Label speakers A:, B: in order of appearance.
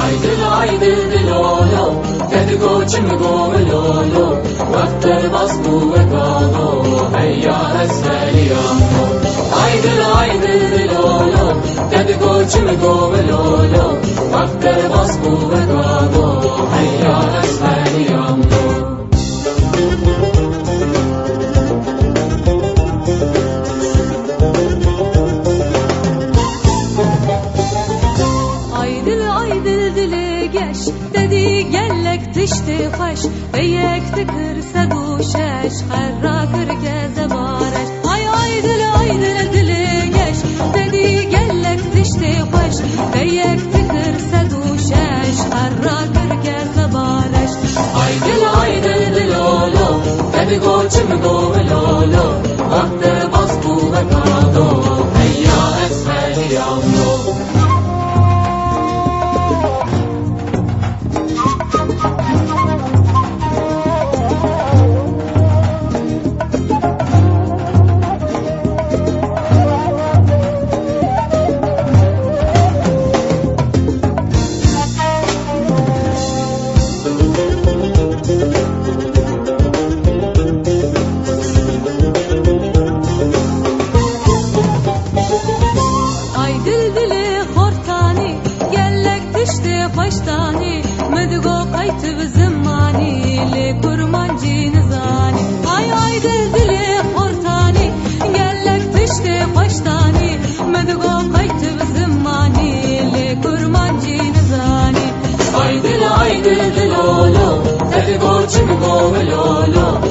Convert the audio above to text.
A: ay dil lolo تدقو چمقو لولو وقت البصبو وقالو هيا السليامو ay dil lolo تدقو چمقو لولو وقت البصبو وقالو هيا السليامو
B: dedi gellek tişti xoş beyek tıkır saduşeş xarra kırgeze bareş ay dil geç dedi gellek tişti xoş beyek tıkır saduşeş xarra kırgeze bareş
A: ay dil lolo dedi goçim go lolo vakti basbu ve kado heyya esfel yamno
B: baştani mıdıgo kaytı zımani le kurmancı nizani ay dili ortani gellek tişti baştani mıdıgo kaytı zımani le kurmancı nizani
A: ay dil lolo tedgo çimgo lolo